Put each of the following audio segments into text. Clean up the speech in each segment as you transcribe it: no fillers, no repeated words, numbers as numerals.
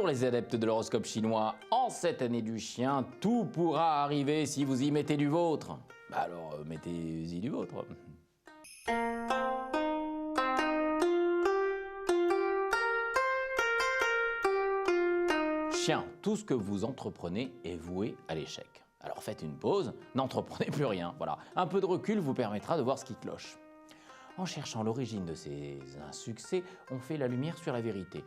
les adeptes de l'horoscope chinois, en cette année du chien, tout pourra arriver si vous y mettez du vôtre. Bah alors, mettez-y du vôtre. Chien, tout ce que vous entreprenez est voué à l'échec. Alors faites une pause, n'entreprenez plus rien. Voilà, un peu de recul vous permettra de voir ce qui cloche. En cherchant l'origine de ces insuccès, on fait la lumière sur la vérité.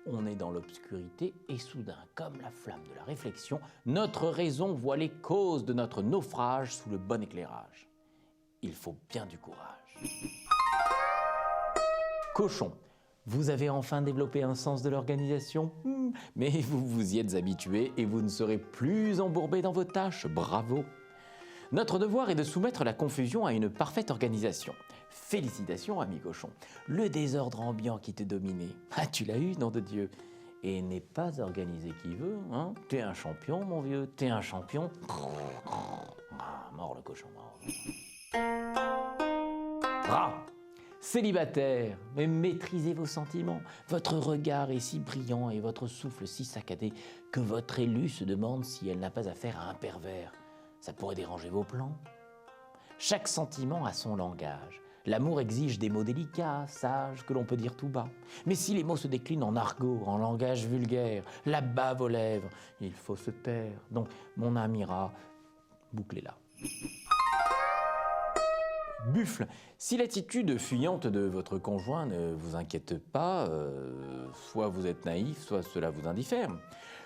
On est dans l'obscurité et soudain, comme la flamme de la réflexion, notre raison voit les causes de notre naufrage sous le bon éclairage. Il faut bien du courage. Cochon, vous avez enfin développé un sens de l'organisation, mais vous vous y êtes habitué et vous ne serez plus embourbé dans vos tâches. Bravo! Notre devoir est de soumettre la confusion à une parfaite organisation. Félicitations, ami cochon. Le désordre ambiant qui te dominait, tu l'as eu, nom de Dieu. Et n'est pas organisé qui veut, hein. T'es un champion, mon vieux, t'es un champion. Ah, mort le cochon, mort. Rat, célibataire, mais maîtrisez vos sentiments. Votre regard est si brillant et votre souffle si saccadé que votre élue se demande si elle n'a pas affaire à un pervers. Ça pourrait déranger vos plans. Chaque sentiment a son langage. L'amour exige des mots délicats, sages, que l'on peut dire tout bas. Mais si les mots se déclinent en argot, en langage vulgaire, la bave aux lèvres, il faut se taire. Donc, mon ami rat, bouclez-la. Buffle, si l'attitude fuyante de votre conjoint ne vous inquiète pas, soit vous êtes naïf, soit cela vous indiffère.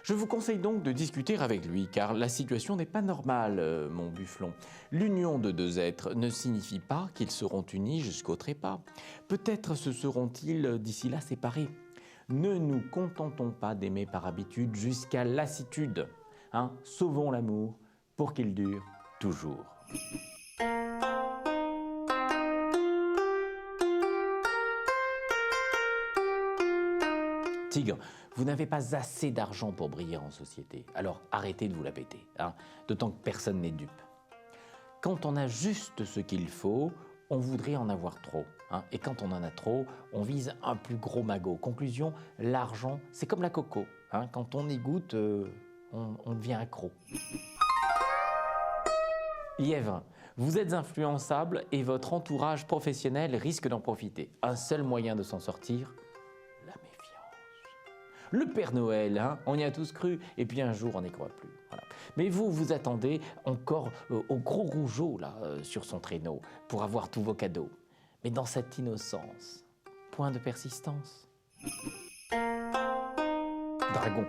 Je vous conseille donc de discuter avec lui, car la situation n'est pas normale, mon bufflon. L'union de deux êtres ne signifie pas qu'ils seront unis jusqu'au trépas. Peut-être se seront-ils d'ici là séparés. Ne nous contentons pas d'aimer par habitude jusqu'à lassitude. Sauvons l'amour pour qu'il dure toujours. Tigre, vous n'avez pas assez d'argent pour briller en société, alors arrêtez de vous la péter, d'autant que personne n'est dupe. Quand on a juste ce qu'il faut, on voudrait en avoir trop, et quand on en a trop, on vise un plus gros magot. Conclusion, l'argent, c'est comme la coco, quand on y goûte, on devient accro. Lièvre, vous êtes influençable et votre entourage professionnel risque d'en profiter. Un seul moyen de s'en sortir, la méfiance. Le Père Noël, on y a tous cru, et puis un jour on n'y croit plus. Voilà. Mais vous, vous attendez encore au gros rougeau là, sur son traîneau pour avoir tous vos cadeaux. Mais dans cette innocence, point de persistance. Dragon,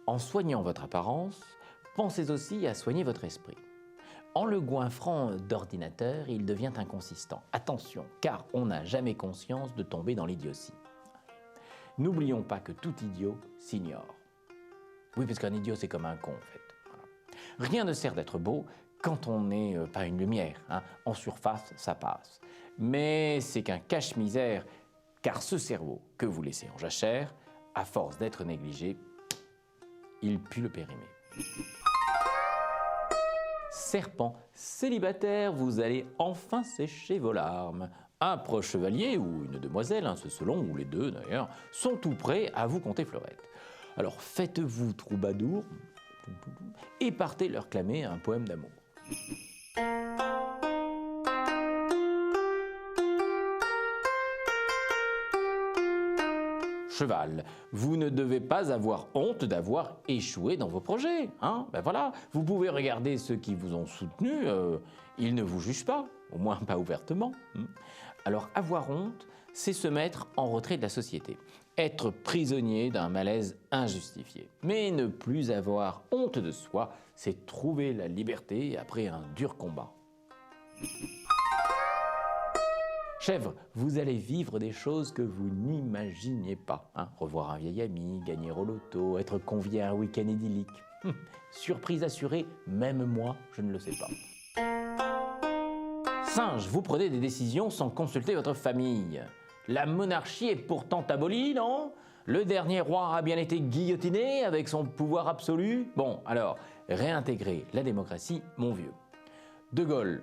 en soignant votre apparence, pensez aussi à soigner votre esprit. En le goinfrant d'ordinateur, il devient inconsistant. Attention, car on n'a jamais conscience de tomber dans l'idiotie. N'oublions pas que tout idiot s'ignore. Oui, parce qu'un idiot, c'est comme un con, en fait. Voilà. Rien ne sert d'être beau quand on n'est pas une lumière. En surface, ça passe. Mais c'est qu'un cache-misère, car ce cerveau que vous laissez en jachère, à force d'être négligé, il pue le périmé. Serpent, célibataire, vous allez enfin sécher vos larmes. Un proche chevalier ou une demoiselle, ce selon, ou les deux d'ailleurs, sont tout prêts à vous conter fleurette. Alors faites-vous troubadour et partez leur clamer un poème d'amour. Cheval, vous ne devez pas avoir honte d'avoir échoué dans vos projets. Voilà, vous pouvez regarder ceux qui vous ont soutenu, ils ne vous jugent pas, au moins pas ouvertement. Alors avoir honte, c'est se mettre en retrait de la société, être prisonnier d'un malaise injustifié. Mais ne plus avoir honte de soi, c'est trouver la liberté après un dur combat. Chèvre, vous allez vivre des choses que vous n'imaginiez pas. Revoir un vieil ami, gagner au loto, être convié à un week-end idyllique. Surprise assurée, même moi, je ne le sais pas. Singe, vous prenez des décisions sans consulter votre famille. La monarchie est pourtant abolie, non? Le dernier roi a bien été guillotiné avec son pouvoir absolu. Bon, alors, réintégrer la démocratie, mon vieux. De Gaulle,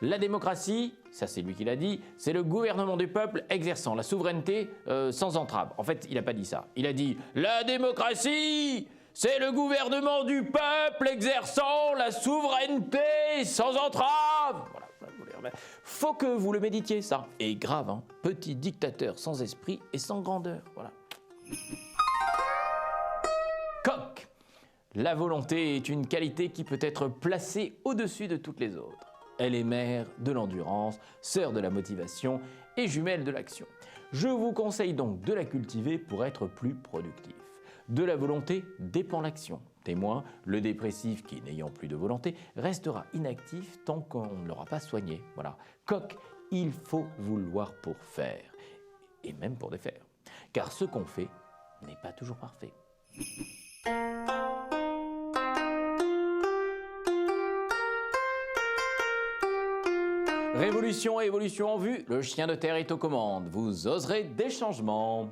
La démocratie, ça c'est lui qui l'a dit, c'est le gouvernement du peuple exerçant la souveraineté sans entrave. En fait, il n'a pas dit ça. Il a dit la démocratie, c'est le gouvernement du peuple exerçant la souveraineté sans entrave. Voilà. Faut que vous le méditiez, ça. Et grave, hein, petit dictateur sans esprit et sans grandeur. Voilà. Coq. La volonté est une qualité qui peut être placée au-dessus de toutes les autres. Elle est mère de l'endurance, sœur de la motivation et jumelle de l'action. Je vous conseille donc de la cultiver pour être plus productif. De la volonté dépend l'action. Témoin, le dépressif qui, n'ayant plus de volonté, restera inactif tant qu'on ne l'aura pas soigné. Voilà. Coq, il faut vouloir pour faire, et même pour défaire. Car ce qu'on fait n'est pas toujours parfait. Révolution et évolution en vue, le chien de terre est aux commandes. Vous oserez des changements.